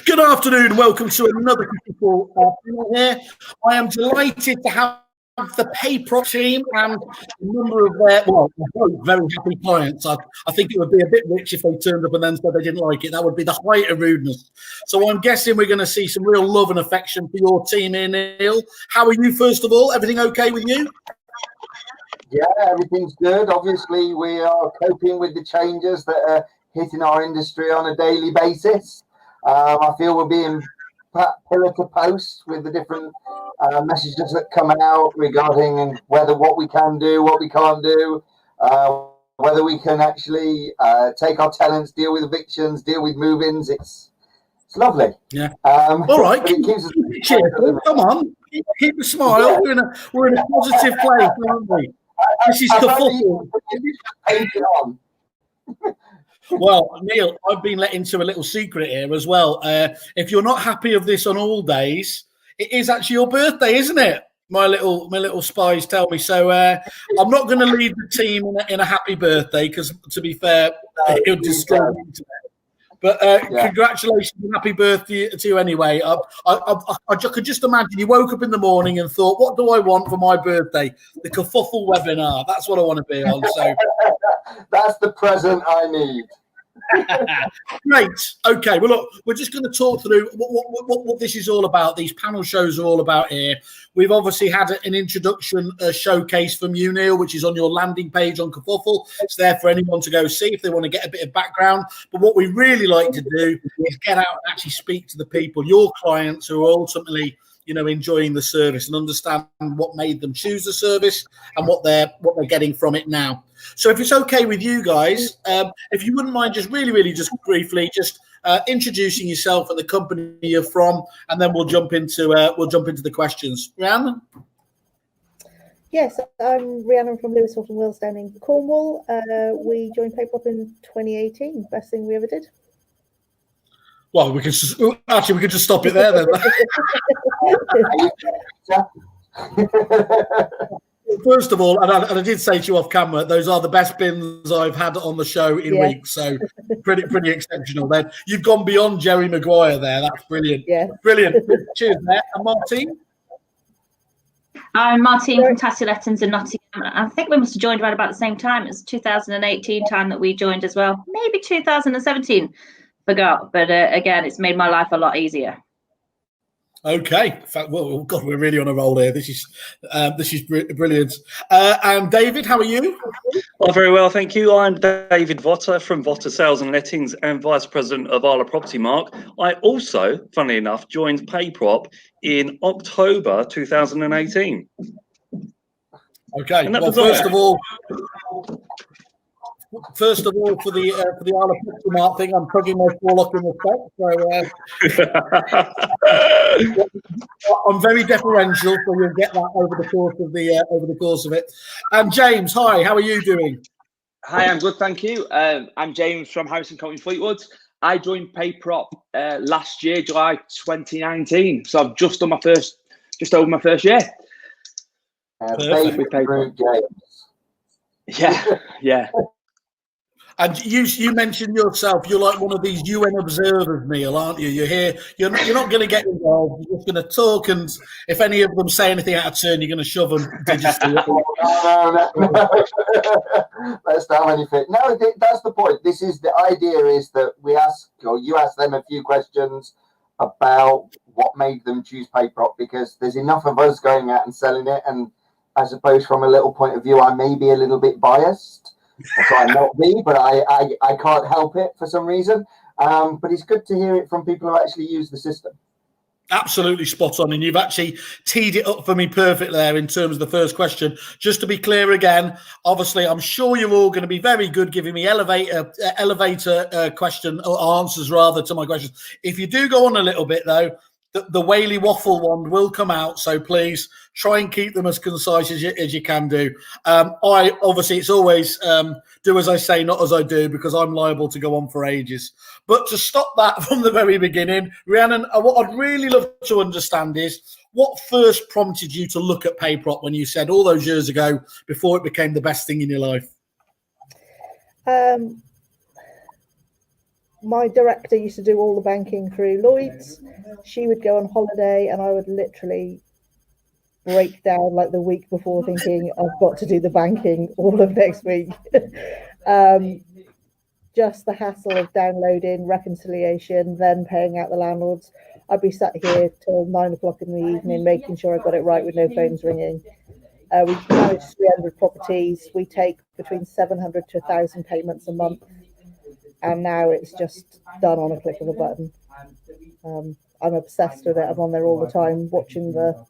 Good afternoon. Welcome to another Kerfuffle panel here. I am delighted to have the PayProp team and a number of their, very happy clients. I think it would be a bit rich if they turned up and then said they didn't like it. That would be the height of rudeness. So I'm guessing we're going to see some real love and affection for your team here, Neil. How are you, first of all? Everything okay with you? Yeah, everything's good. Obviously, we are coping with the changes that are hitting our industry on a daily basis. I feel we're being pillar to post with the different messages that come out regarding what we can do, what we can't do, whether we can actually take our tenants, deal with evictions, deal with move-ins. It's lovely. Yeah. All right. Come on. Keep a smile. Yeah. We're in a positive place, aren't we? This is Kerfuffle. Well, Neil, I've been let into a little secret here as well. If you're not happy of this on all days, it is actually your birthday, isn't it? My little spies tell me. So I'm not going to lead the team in a happy birthday because, to be fair, it would destroy the internet. But congratulations and happy birthday to you anyway. I could just imagine you woke up in the morning and thought, what do I want for my birthday? The Kerfuffle webinar. That's what I want to be on. So that's the present I need. Great. Okay. Well, look, we're just going to talk through what this is all about. These panel shows are all about here. We've obviously had an introduction showcase from you, Neil, which is on your landing page on Kerfuffle. It's there for anyone to go see if they want to get a bit of background. But what we really like to do is get out and actually speak to the people, your clients, who are ultimately, enjoying the service and understand what made them choose the service and what they're getting from it now. So if it's okay with you guys, if you wouldn't mind just really just briefly introducing yourself and the company you're from, and then we'll jump into the questions. Rhiannon? Yes, I'm Rhiannon from Lewis Horton Willesden in Cornwall. We joined PayProp in 2018. Best thing we ever did. Well, we could just stop it there then. First of all, and I did say to you off camera, those are the best bins I've had on the show in weeks. So pretty exceptional. Then you've gone beyond Jerry Maguire there. That's brilliant. Yeah, brilliant. Cheers, Matt. And Martine. I'm Martine from Tatty Lettons in Nottingham. I think we must have joined right about the same time. It's 2018 time that we joined as well. Maybe 2017. Forgot, but again, it's made my life a lot easier. Okay, well, God, we're really on a roll here. This is brilliant. And David, how are you? Well, very well, thank you. I'm David Votter from Votter Sales and Lettings and Vice President of Arla Property Mark. I also, funnily enough, joined PayProp in October 2018. Okay, well, first of all, for the Arla Property Mark thing, I'm plugging my forelock in respect. So I'm very deferential, so you'll get that over the course of it. And James, hi, how are you doing? Hi, I'm good, thank you. I'm James from Harrison County Fleetwood. I joined PayProp last year, July 2019. So I've just done just over my first year. With PayProp. Yeah. And you mentioned yourself, you're like one of these UN observers, Neil, aren't you? You're here, you're not going to get involved, you're just going to talk, and if any of them say anything out of turn, you're going to shove them digitally. No. Let's not have anything. No, that's the point. The idea is that you ask them a few questions about what made them choose PayProp, because there's enough of us going out and selling it, and I suppose from a little point of view, I may be a little bit biased. So I'm not me, but I can't help it for some reason. But it's good to hear it from people who actually use the system. Absolutely spot on, and you've actually teed it up for me perfect there in terms of the first question. Just to be clear again, obviously, I'm sure you're all going to be very good giving me elevator question or answers rather to my questions. If you do go on a little bit though, the Whaley Waffle one will come out, so please try and keep them as concise as you can do. It's always do as I say, not as I do, because I'm liable to go on for ages. But to stop that from the very beginning, Rhiannon, what I'd really love to understand is what first prompted you to look at PayProp when you said all those years ago, before it became the best thing in your life? my director used to do all the banking through Lloyd's. She would go on holiday, and I would literally break down like the week before, thinking I've got to do the banking all of next week. Just the hassle of downloading, reconciliation, then paying out the landlords. I'd be sat here till 9 o'clock in the evening, making sure I got it right with no phones ringing. We manage 300 properties. We take between 700 to 1,000 payments a month. And now it's just done on a click of a button. I'm obsessed with it. I'm on there all the time, watching the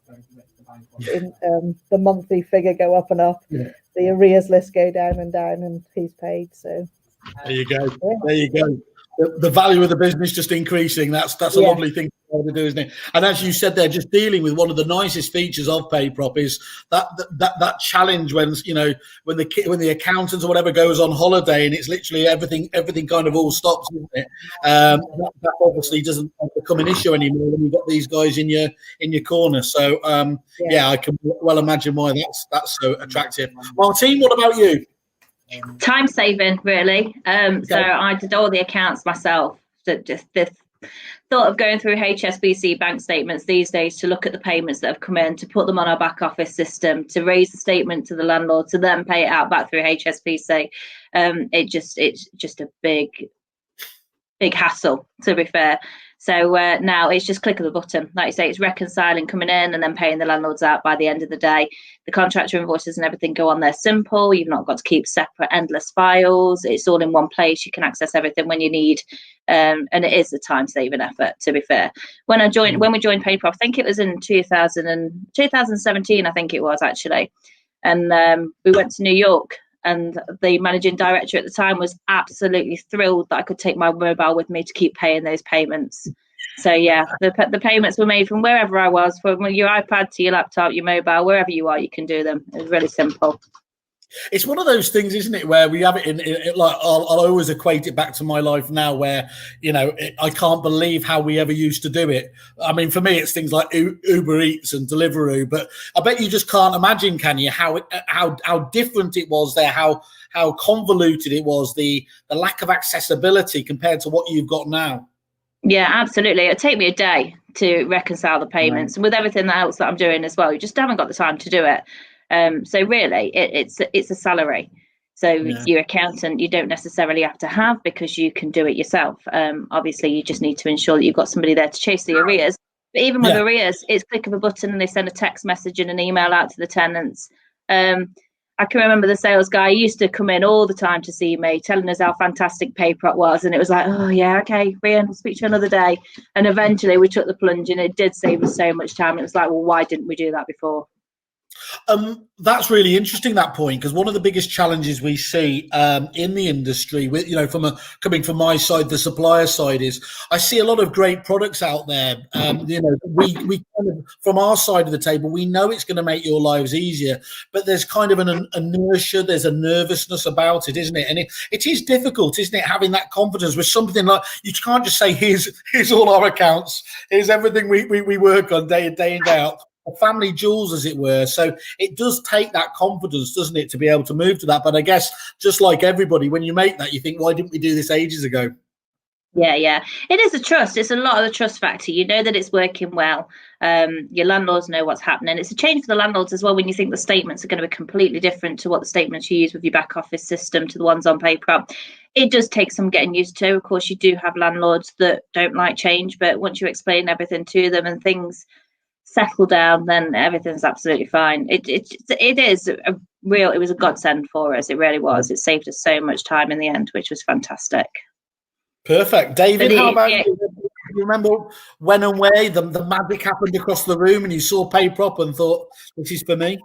monthly figure go up and up, the arrears list go down, and who's paid. So there you go. Yeah. There you go. The value of the business just increasing. That's a lovely thing to do, isn't it? And as you said, they're just dealing with one of the nicest features of PayProp is that challenge when when the accountants or whatever goes on holiday and it's literally everything kind of all stops, isn't it? That obviously doesn't become an issue anymore when you've got these guys in your corner. So I can well imagine why that's so attractive. Martine, what about you? Time saving, really. So I did all the accounts myself. So just this thought of going through HSBC bank statements these days to look at the payments that have come in, to put them on our back office system, to raise the statement to the landlord, to then pay it out back through HSBC. It's just a big hassle, to be fair. So now it's just click of the button. Like you say, it's reconciling, coming in, and then paying the landlords out by the end of the day. The contractor invoices and everything go on there simple. You've not got to keep separate, endless files. It's all in one place. You can access everything when you need. And it is a time-saving effort, to be fair. When we joined PayProp, I think it was in 2017, I think it was, actually. And we went to New York. And the managing director at the time was absolutely thrilled that I could take my mobile with me to keep paying those payments. So yeah, the payments were made from wherever I was, from your iPad to your laptop, your mobile, wherever you are, you can do them. It's really simple. It's one of those things, isn't it, where we have it in like I'll always equate it back to my life now, where I can't believe how we ever used to do it. I mean, for me, it's things like Uber Eats and Deliveroo, but I bet you just can't imagine, can you, how different it was there, how convoluted it was, the lack of accessibility compared to what you've got now. Yeah, absolutely. It'd take me a day to reconcile the payments, and with everything else that I'm doing as well, you just haven't got the time to do it. So really, it's a salary. So your accountant, you don't necessarily have to have, because you can do it yourself. Obviously, you just need to ensure that you've got somebody there to chase the arrears. But even with arrears, it's click of a button and they send a text message and an email out to the tenants. I can remember the sales guy used to come in all the time to see me, telling us how fantastic PayProp was. And it was like, oh, yeah, okay, Rhian, we'll speak to you another day. And eventually we took the plunge, and it did save us so much time. It was like, well, why didn't we do that before? That's really interesting, that point, because one of the biggest challenges we see in the industry, with coming from my side, the supplier side, is I see a lot of great products out there. We kind of, from our side of the table, we know it's going to make your lives easier, but there's kind of an inertia, there's a nervousness about it, isn't it? And it is difficult, isn't it, having that confidence with something like, you can't just say, here's all our accounts, here's everything we work on day in, day out. Family jewels, as it were. So it does take that confidence, doesn't it, to be able to move to that. But I guess, just like everybody, when you make that, you think, why didn't we do this ages ago? Yeah. It is a trust. It's a lot of the trust factor. You know that it's working well. Your landlords know what's happening. It's a change for the landlords as well, when you think the statements are going to be completely different to what the statements you use with your back office system to the ones on PayProp. It does take some getting used to. Of course, you do have landlords that don't like change, but once you explain everything to them and things settle down, then everything's absolutely fine. It was a godsend for us. It really was. It saved us so much time in the end, which was fantastic. Perfect. David, how about you? You remember when and where the magic happened across the room and you saw PayProp and thought, this is for me?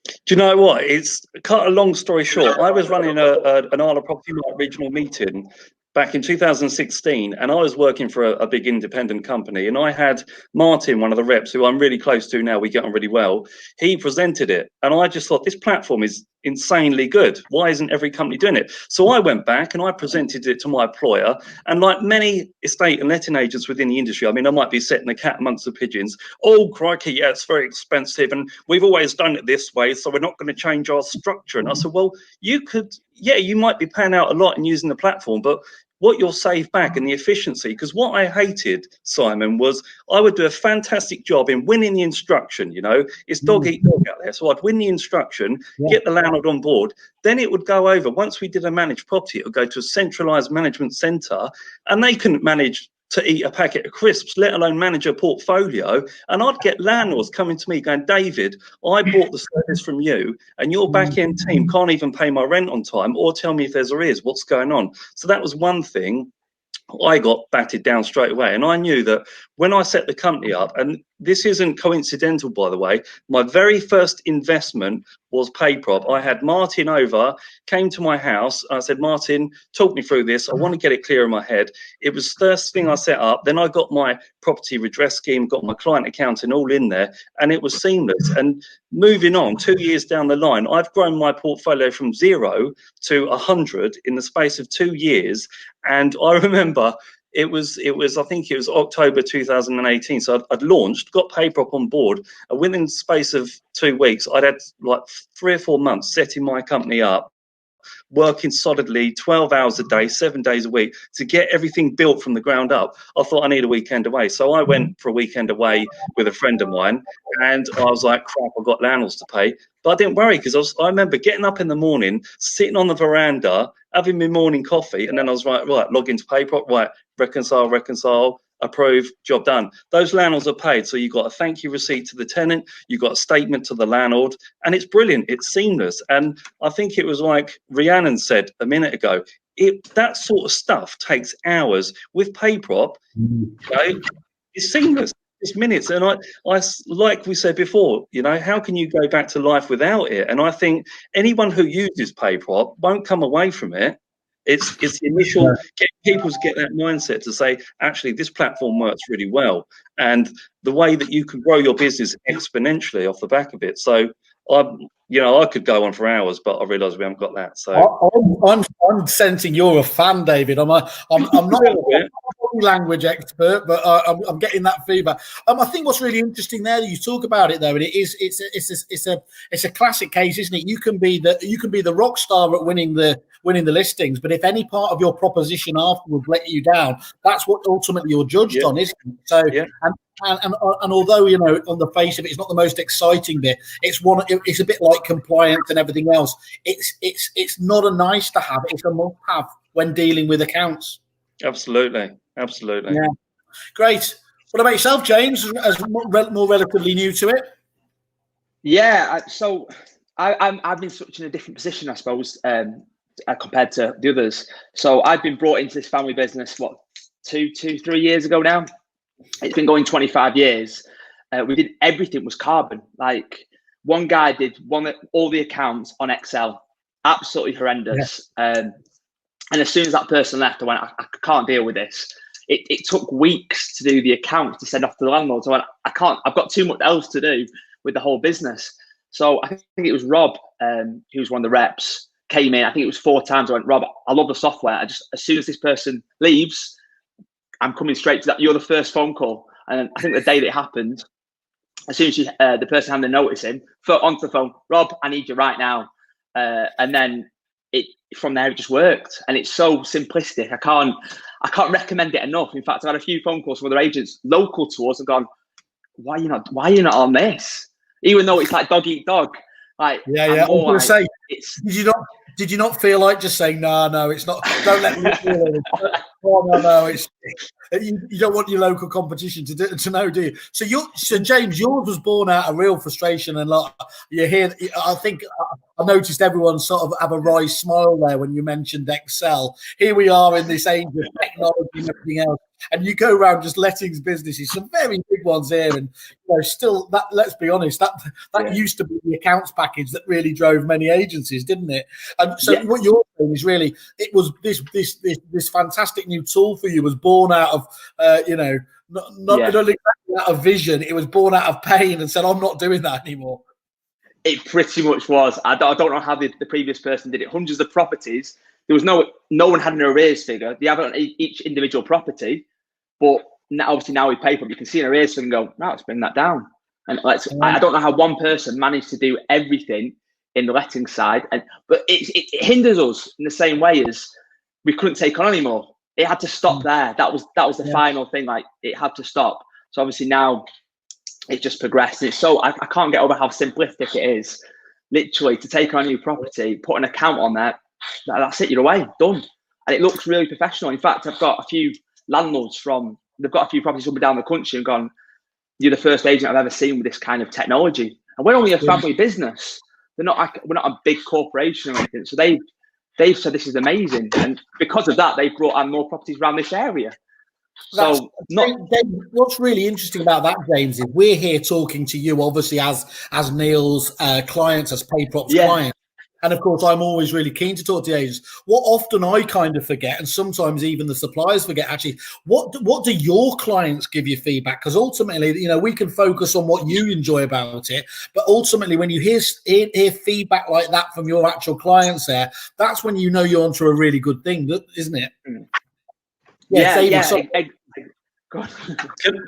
Do you know what? It's cut a long story short. I was running an Isle of Property Mark regional meeting back in 2016, and I was working for a big independent company, and I had Martin, one of the reps, who I'm really close to now, we get on really well. He presented it, and I just thought, this platform is insanely good. Why isn't every company doing it? So I went back and I presented it to my employer, and like many estate and letting agents within the industry, I mean, I might be setting the cat amongst the pigeons. Oh, crikey, yeah, it's very expensive, and we've always done it this way, so we're not going to change our structure. And I said, well, you could yeah, you might be paying out a lot and using the platform, but what you'll save back and the efficiency. Because what I hated, Simon, was I would do a fantastic job in winning the instruction. You know, it's dog eat dog out there. So I'd win the instruction, get the landlord on board. Then it would go over. Once we did a managed property, it would go to a centralized management center, and they couldn't manage to eat a packet of crisps, let alone manage a portfolio. And I'd get landlords coming to me going, David, I bought the service from you and your back end team can't even pay my rent on time or tell me if there's arrears, what's going on? So that was one thing. I got batted down straight away. And I knew that when I set the company up, and this isn't coincidental, by the way, my very first investment was PayProp. I had Martin over, came to my house. I said, Martin, talk me through this. I want to get it clear in my head. It was the first thing I set up. Then I got my property redress scheme, got my client accounting all in there, and it was seamless. And moving on, 2 years down the line, I've grown my portfolio from 0 to 100 in the space of 2 years. And I remember it was I think it was October 2018. So I'd launched, got PayProp on board, and within the space of 2 weeks, I'd had like 3 or 4 months setting my company up, working solidly 12 hours a day, 7 days a week to get everything built from the ground up. I thought I need a weekend away. So I went for a weekend away with a friend of mine, and I was like, crap, I've got landlords to pay. But I didn't worry, because I remember getting up in the morning, sitting on the veranda, having my morning coffee, and then I was right, log into PayProp, right, reconcile, approve, job done. Those landlords are paid. So you've got a thank you receipt to the tenant, you've got a statement to the landlord, and it's brilliant. It's seamless. And I think it was like Rhiannon said a minute ago, that sort of stuff takes hours. With PayProp, you know, it's seamless. It's minutes. And I like we said before, you know, how can you go back to life without it? And I think anyone who uses PayProp won't come away from it. It's the initial, get people to get that mindset to say, actually, this platform works really well, and the way that you can grow your business exponentially off the back of it. So I could go on for hours, but I realise we haven't got that. So I'm sensing you're a fan, David. I'm not a language expert, but I'm getting that feedback. I think what's really interesting there that you talk about it though, and it's a classic case, isn't it? You can be the rock star at winning the listings, but if any part of your proposition afterwards let you down, that's what ultimately you're judged on, isn't it? So and although, you know, on the face of it, it's not the most exciting bit, it's a bit like compliance and everything else. It's not a nice to have, it's a must have when dealing with accounts. Absolutely. Yeah, great. What about yourself, James, as more relatively new to it? Yeah, so I've been such in a different position, I suppose, compared to the others. So I've been brought into this family business, 3 years ago now. It's been going 25 years. We did everything was carbon. Like one guy did all the accounts on Excel, absolutely horrendous. And as soon as that person left, I went, I can't deal with this. It took weeks to do the accounts to send off to the landlords. I went, I can't. I've got too much else to do with the whole business. So I think it was Rob, who's one of the reps, came in. I think it was 4 times. I went, Rob, I love the software. As soon as this person leaves, I'm coming straight to that. You're the first phone call. And I think the day that it happened, as soon as the person handed a notice in, onto the phone, Rob, I need you right now. And then from there, it just worked. And it's so simplistic. I can't recommend it enough. In fact, I've had a few phone calls from other agents local to us and gone, why are you not on this? Even though it's like dog eat dog. Like, yeah. I was going to say, did you not feel like just saying, no, it's not, don't let me feel it. No, it's, you don't want your local competition to know, do you? So James, yours was born out of real frustration, and like you hear, I think I noticed everyone sort of have a wry smile there when you mentioned Excel. Here we are in this age of technology and everything else, and you go around just lettings businesses, some very big ones here, and still that. Let's be honest, that used to be the accounts package that really drove many agencies, didn't it? And so what you're saying is really, it was this fantastic new tool for you was born out of not exactly out of vision. It was born out of pain and said, I'm not doing that anymore. It pretty much was. I don't know how the previous person did it. Hundreds of properties. There was no one had an arrears figure. They have it on each individual property, but obviously now with PayProp, you can see an arrears figure and go, no, let's bring that down. And I don't know how one person managed to do everything in the letting side, but it hinders us in the same way as we couldn't take on anymore. It had to stop there. That was the final thing. Like, it had to stop. So obviously now it's just progressed. It's so I can't get over how simplistic it is. Literally, to take on a new property, put an account on there, that's it. You're away, done, and it looks really professional. In fact, I've got a few landlords they've got a few properties up and down the country and gone, "You're the first agent I've ever seen with this kind of technology." And we're only a family business. We're not a big corporation or anything. So they've said this is amazing, and because of that, they've brought on more properties around this area. So what's really interesting about that, James, is we're here talking to you, obviously, as Neil's clients, as PayProp's clients. And of course, I'm always really keen to talk to the agents. What often I kind of forget, and sometimes even the suppliers forget, actually, what do your clients give you feedback? Because ultimately, you know, we can focus on what you enjoy about it, but ultimately, when you hear feedback like that from your actual clients, that's when you know you're onto a really good thing, isn't it?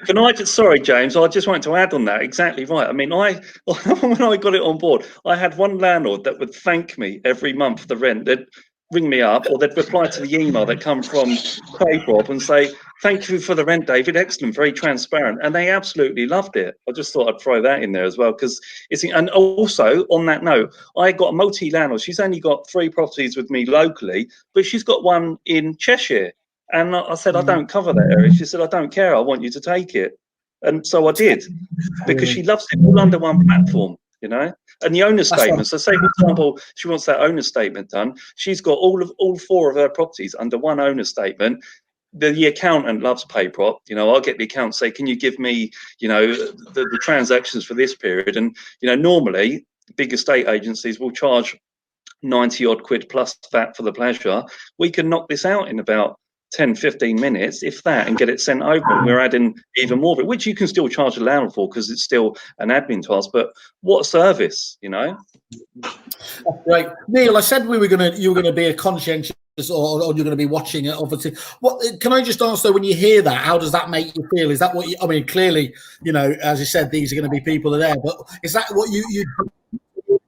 Can I just, sorry, James, I just wanted to add on that. Exactly right. I mean, when I got it on board, I had one landlord that would thank me every month for the rent. They'd ring me up, or they'd reply to the email that come from PayProp and say, "Thank you for the rent, David. Excellent, very transparent." And they absolutely loved it. I just thought I'd throw that in there as well, because and also on that note, I got a multi-landlord. She's only got 3 properties with me locally, but she's got one in Cheshire. And I said, "I don't cover that area." She said, "I don't care. I want you to take it." And so I did, because she loves it all under one platform, you know. And the owner statement. So say, for example, she wants that owner statement done. She's got all 4 of her properties under one owner statement. The accountant loves PayProp. You know, I'll get the accountant say, "Can you give me, you know, the transactions for this period?" And, you know, normally big estate agencies will charge 90 odd quid plus that for the pleasure. We can knock this out in about 10-15 minutes, if that, and get it sent over. And we're adding even more of it, which you can still charge a landlord for, because it's still an admin task. But what a service, you know. Right, Neil, I said you were going to be a conscientious, or you're going to be watching it, obviously. What can I just ask though, when you hear that, how does that make you feel? Is that what I mean, clearly, you know, as you said, these are going to be people that are there, but is that what you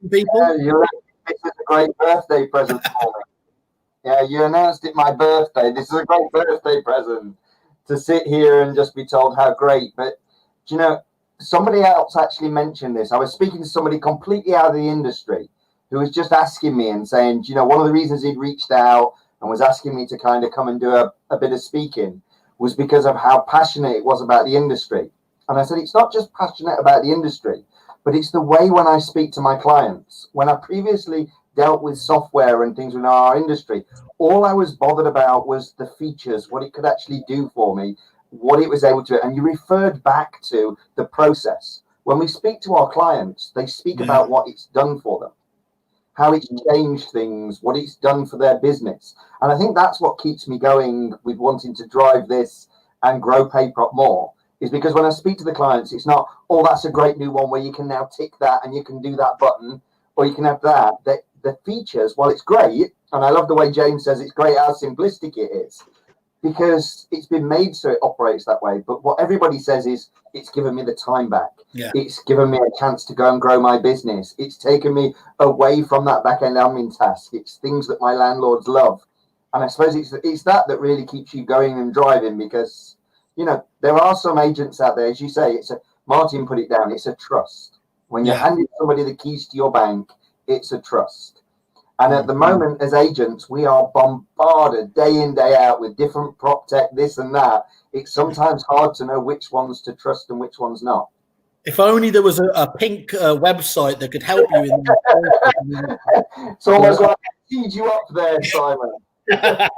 people? Yeah, this is a great birthday present for me. Yeah, you announced it my birthday. This is a great birthday present, to sit here and just be told how great. But, you know, somebody else actually mentioned this. I was speaking to somebody completely out of the industry who was just asking me and saying, you know, one of the reasons he'd reached out and was asking me to kind of come and do a bit of speaking was because of how passionate it was about the industry. And I said, it's not just passionate about the industry, but it's the way when I speak to my clients. When I previously dealt with software and things in our industry, all I was bothered about was the features, what it could actually do for me, what it was able to, and you referred back to the process. When we speak to our clients, they speak about what it's done for them, how it's changed things, what it's done for their business. And I think that's what keeps me going with wanting to drive this and grow PayProp more, is because when I speak to the clients, it's not, "Oh, that's a great new one where you can now tick that and you can do that button, or you can have that." The features, while it's great, and I love the way James says it's great how simplistic it is, because it's been made so it operates that way. But what everybody says is, it's given me the time back. Yeah. It's given me a chance to go and grow my business. It's taken me away from that back-end admin task. It's things that my landlords love. And I suppose it's that really keeps you going and driving, because, you know, there are some agents out there, as you say, Martin put it down, it's a trust. When you're handing somebody the keys to your bank, it's a trust. And at the moment, as agents, we are bombarded day in, day out with different prop tech, this and that. It's sometimes hard to know which ones to trust and which ones not. If only there was a pink website that could help you in that. It's almost like I teed you up there, Simon. I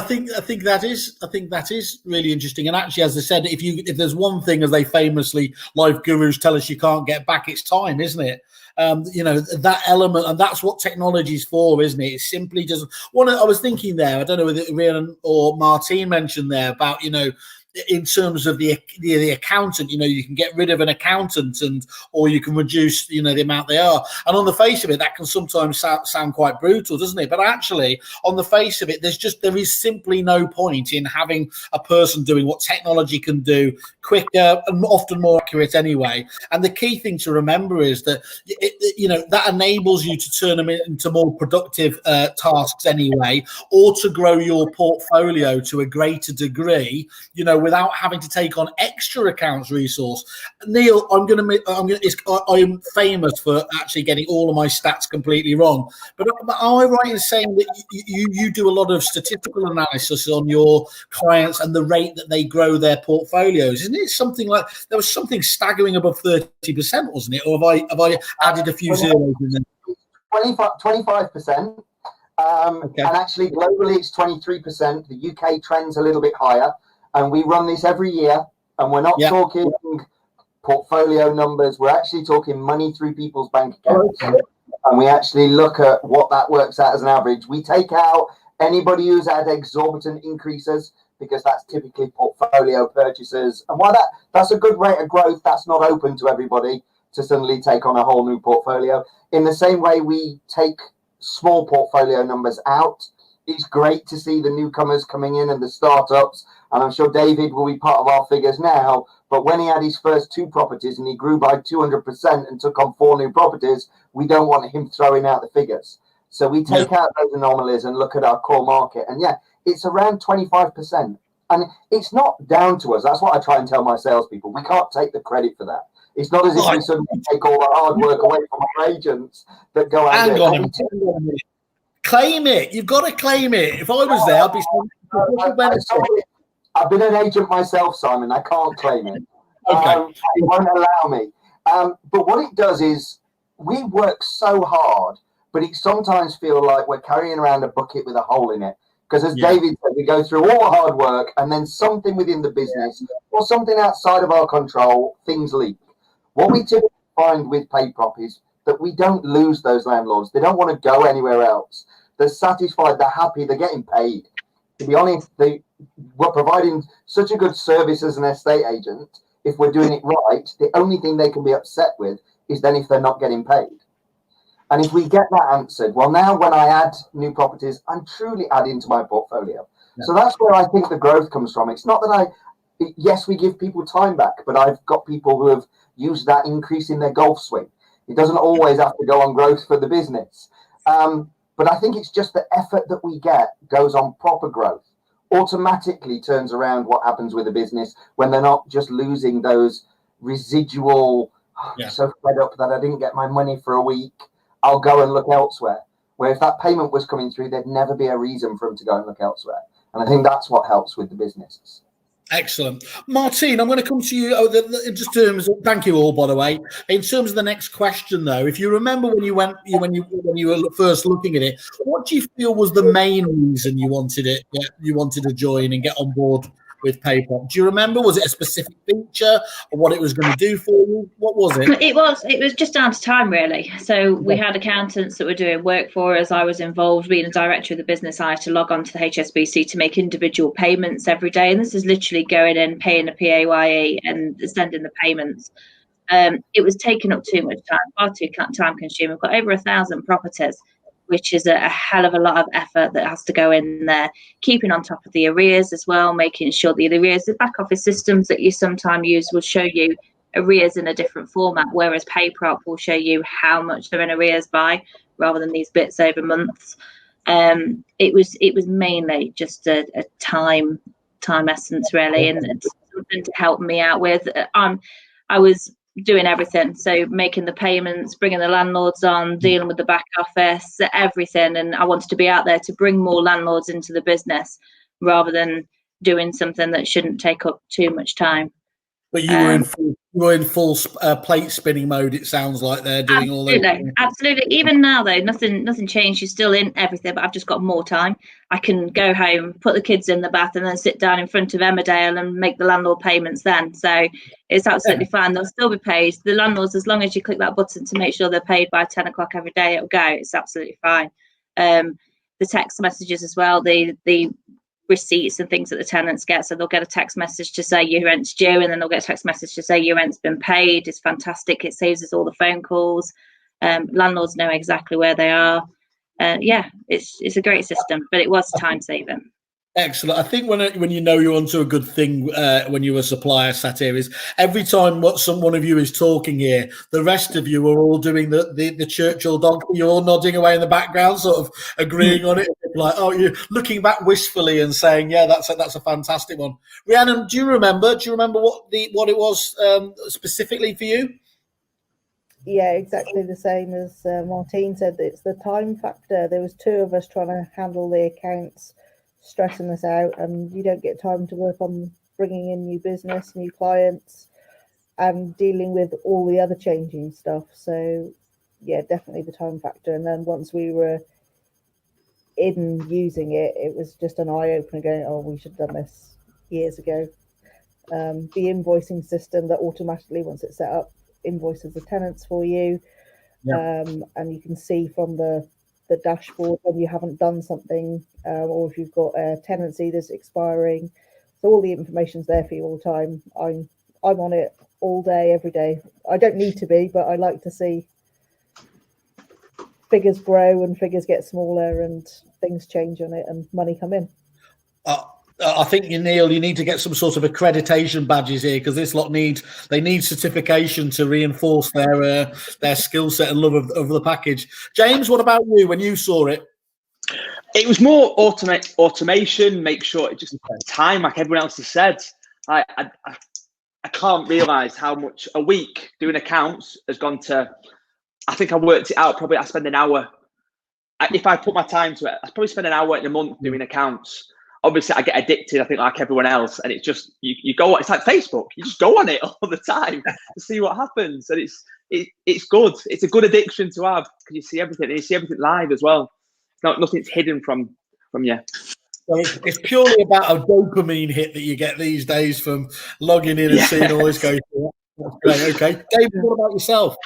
think that is really interesting. And actually, as I said, if there's one thing, as they famously, life gurus tell us, you can't get back, it's time, isn't it? You know, that element, and that's what technology's for, isn't it? It simply doesn't. I was thinking there, I don't know whether Rian or Martine mentioned there about, you know, in terms of the accountant, you can get rid of an accountant or you can reduce, the amount they are. And on the face of it, that can sometimes sound quite brutal, doesn't it? But actually, on the face of it, there is simply no point in having a person doing what technology can do quicker and often more accurate anyway. And the key thing to remember is that, that enables you to turn them into more productive tasks anyway, or to grow your portfolio to a greater degree, without having to take on extra accounts resource. Neil, I'm famous for actually getting all of my stats completely wrong. But am I right in saying that you do a lot of statistical analysis on your clients and the rate that they grow their portfolios? Isn't it something like there was something staggering above 30%, wasn't it? Or have I added a few zeros in there? 25%. Okay. And actually, globally, it's 23%. The UK trend's a little bit higher. And we run this every year. And we're not talking portfolio numbers. We're actually talking money through people's bank accounts. Okay. And we actually look at what that works out as an average. We take out anybody who's had exorbitant increases, because that's typically portfolio purchases. And while that's a good rate of growth, that's not open to everybody to suddenly take on a whole new portfolio. In the same way we take small portfolio numbers out, it's great to see the newcomers coming in and the startups. And I'm sure David will be part of our figures now. But when he had his first 2 properties and he grew by 200% and took on 4 new properties, we don't want him throwing out the figures. So we take out those anomalies and look at our core market. And it's around 25%. And it's not down to us. That's what I try and tell my salespeople. We can't take the credit for that. It's not as if we suddenly take all the hard work away from our agents that go out there. Claim it. You've got to claim it. If I was there, I'd be saying, I've been an agent myself, Simon. I can't claim it. Okay. It won't allow me. But what it does is we work so hard, but it sometimes feels like we're carrying around a bucket with a hole in it. Because as David said, we go through all the hard work and then something within the business or something outside of our control, things leak. What we typically find with PayProp is that we don't lose those landlords. They don't want to go anywhere else. They're satisfied, they're happy, they're getting paid. To be honest, we're providing such a good service as an estate agent. If we're doing it right, the only thing they can be upset with is then if they're not getting paid. And if we get that answered, well, now when I add new properties, I'm truly adding to my portfolio. Yeah. So that's where I think the growth comes from. It's not that yes, we give people time back, but I've got people who have used that increase in their golf swing. It doesn't always have to go on growth for the business. But I think it's just the effort that we get goes on proper growth, automatically turns around what happens with a business when they're not just losing those residual, so fed up that I didn't get my money for a week, I'll go and look elsewhere. Where if that payment was coming through, there'd never be a reason for them to go and look elsewhere. And I think that's what helps with the businesses. Excellent. Martine, I'm going to come to you. Just terms of, thank you all, by the way. In terms of the next question, though, if you remember when you were first looking at it, what do you feel was the main reason you wanted it? You wanted to join and get on board with PayProp. Do you remember? Was it a specific feature or what it was going to do for you? What was it? It was just down to time, really. So we had accountants that were doing work for us. I was involved, being a director of the business. I had to log on to the HSBC to make individual payments every day. And this is literally going in, paying a PAYE and sending the payments. It was taking up too much time, far too time consuming. We've got over 1,000 properties, which is a hell of a lot of effort that has to go in there. Keeping on top of the arrears as well, making sure the arrears, the back office systems that you sometimes use will show you arrears in a different format, whereas PayProp will show you how much they're in arrears by, rather than these bits over months. It was mainly just a time essence, really, and something to help me out with. I was doing everything, so making the payments, bringing the landlords on, dealing with the back office, everything, and I wanted to be out there to bring more landlords into the business rather than doing something that shouldn't take up too much time. But you were in full plate spinning mode. It sounds like they're doing all that. Absolutely. Even now, though, nothing changed. You're still in everything, but I've just got more time. I can go home, put the kids in the bath, and then sit down in front of Emmerdale and make the landlord payments then. So it's absolutely fine. They'll still be paid. The landlords, as long as you click that button to make sure they're paid by 10 o'clock every day, it'll go. It's absolutely fine. The text messages as well. The receipts and things that the tenants get. So they'll get a text message to say your rent's due, and then they'll get a text message to say your rent's been paid. It's fantastic. It saves us all the phone calls. Landlords know exactly where they are. Yeah, it's a great system, but it was time saving. Excellent. I think when you know you're onto a good thing when you're a supplier sat here is every time one of you is talking here, the rest of you are all doing the Churchill dog. You're all nodding away in the background, sort of agreeing on it. Like, oh, you're looking back wistfully and saying, yeah, that's a fantastic one. Rhiannon, do you remember what it was specifically for you? Yeah, exactly the same as Martine said. It's the time factor. There was two of us trying to handle the accounts, stressing us out, and you don't get time to work on bringing in new business, new clients, and dealing with all the other changing stuff. So yeah, definitely the time factor. And then once we were in using it, it was just an eye-opener going, oh, we should have done this years ago. The invoicing system that automatically, once it's set up, invoices the tenants for you. Yeah. And you can see from the dashboard when you haven't done something, or if you've got a tenancy that's expiring. So all the information's there for you all the time. I'm on it all day, every day. I don't need to be, but I like to see figures grow and figures get smaller and things change on it and money come in. I think Neil, you need to get some sort of accreditation badges here, because this lot need certification to reinforce their skill set and love of the package. James, what about you when you saw it? It was more automation, make sure it just time, like everyone else has said. I can't realise how much a week doing accounts has gone to. I think I worked it out. Probably I spend an hour. If I put my time to it, I probably spend an hour in a month doing accounts. Obviously, I get addicted, I think, like everyone else, and it's just you go. It's like Facebook. You just go on it all the time to see what happens, and it's good. It's a good addiction to have, because you see everything, and you see everything live as well. Nothing's hidden from you. So it's purely about a dopamine hit that you get these days from logging in and seeing all this go through. That's great. Okay, David, what about yourself?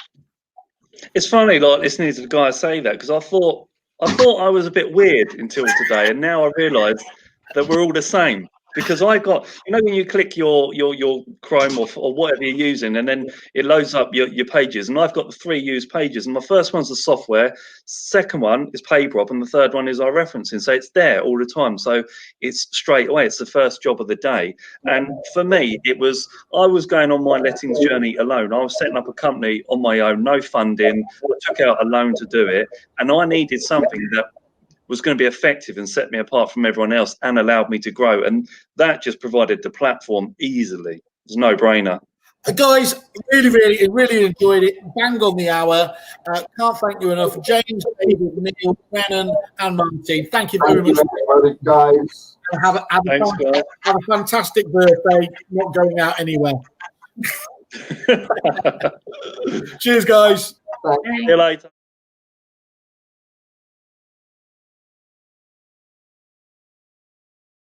It's funny, like listening to the guy say that, because I thought I was a bit weird until today, and now I realise that we're all the same. Because I got, when you click your Chrome or whatever you're using, and then it loads up your pages, and I've got the 3 used pages, and my first one's the software, second one is PayProp, and the third one is our referencing. So it's there all the time. So it's straight away. It's the first job of the day. And for me, I was going on my lettings journey alone. I was setting up a company on my own, no funding. I took out a loan to do it, and I needed something that was going to be effective and set me apart from everyone else and allowed me to grow. And that just provided the platform easily. It's a no-brainer. Guys, really enjoyed it. Bang on the hour. Can't thank you enough. James, David, Neil, Brennan, and Martin. Thank you very much. Guys. Have a fantastic birthday. Not going out anywhere. Cheers, guys. Thanks. See you later.